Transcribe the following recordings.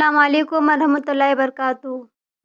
السلام علیکم ورحمۃ اللہ وبرکاتہ۔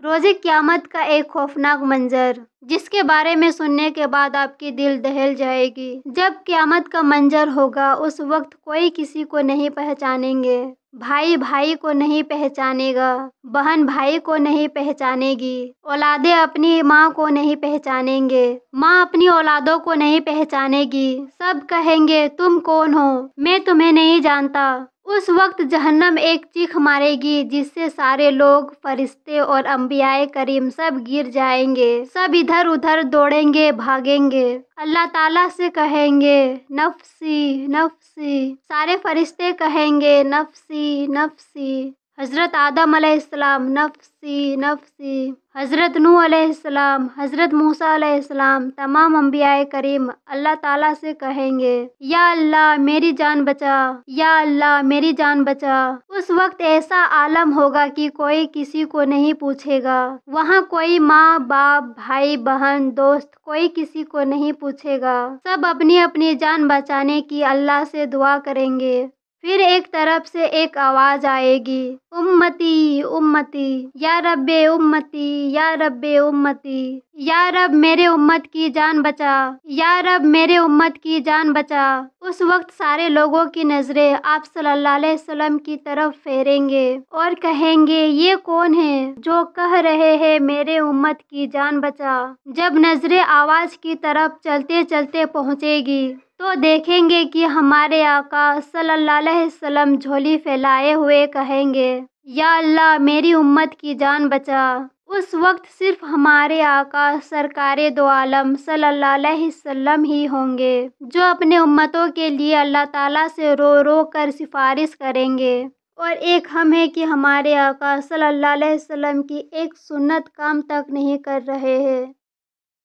روز قیامت کا ایک خوفناک منظر جس کے بارے میں سننے کے بعد آپ کی دل دہل جائے گی۔ جب قیامت کا منظر ہوگا اس وقت کوئی کسی کو نہیں پہچانیں گے، بھائی بھائی کو نہیں پہچانے گا، بہن بھائی کو نہیں پہچانے گی، اولادیں اپنی ماں کو نہیں پہچانیں گے، ماں اپنی اولادوں کو نہیں پہچانے گی۔ سب کہیں گے تم کون ہو، میں تمہیں نہیں جانتا۔ اس وقت جہنم ایک چیخ مارے گی جس سے سارے لوگ، فرشتے اور انبیاء کریم سب گر جائیں گے، سب ادھر ادھر دوڑیں گے، بھاگیں گے۔ اللہ تعالیٰ سے کہیں گے نفسی نفسی، سارے فرشتے کہیں گے نفسی نفسی۔ حضرت آدم علیہ السلام نفسی نفسی، حضرت نوح علیہ السلام، حضرت موسیٰ علیہ السلام، تمام انبیاء کریم اللہ تعالیٰ سے کہیں گے یا اللہ میری جان بچا، یا اللہ میری جان بچا۔ اس وقت ایسا عالم ہوگا کہ کوئی کسی کو نہیں پوچھے گا، وہاں کوئی ماں باپ بھائی بہن دوست کوئی کسی کو نہیں پوچھے گا، سب اپنی اپنی جان بچانے کی اللہ سے دعا کریں گے۔ پھر ایک طرف سے ایک آواز آئے گی امتی امتی، یا رب امتی یا رب امتی، یا رب میرے امت کی جان بچا، یا رب میرے امت کی جان بچا۔ اس وقت سارے لوگوں کی نظریں آپ صلی اللہ علیہ وسلم کی طرف پھیریں گے اور کہیں گے یہ کون ہے جو کہہ رہے ہیں میرے امت کی جان بچا۔ جب نظریں آواز کی طرف چلتے چلتے پہنچے گی تو دیکھیں گے کہ ہمارے آقا صلی اللہ علیہ وسلم جھولی پھیلائے ہوئے کہیں گے یا اللہ میری امت کی جان بچا۔ اس وقت صرف ہمارے آقا سرکار دو عالم صلی اللہ علیہ وسلم ہی ہوں گے جو اپنے امتوں کے لیے اللہ تعالیٰ سے رو رو کر سفارش کریں گے، اور ایک ہم ہیں کہ ہمارے آقا صلی اللہ علیہ وسلم کی ایک سنت کام تک نہیں کر رہے ہیں۔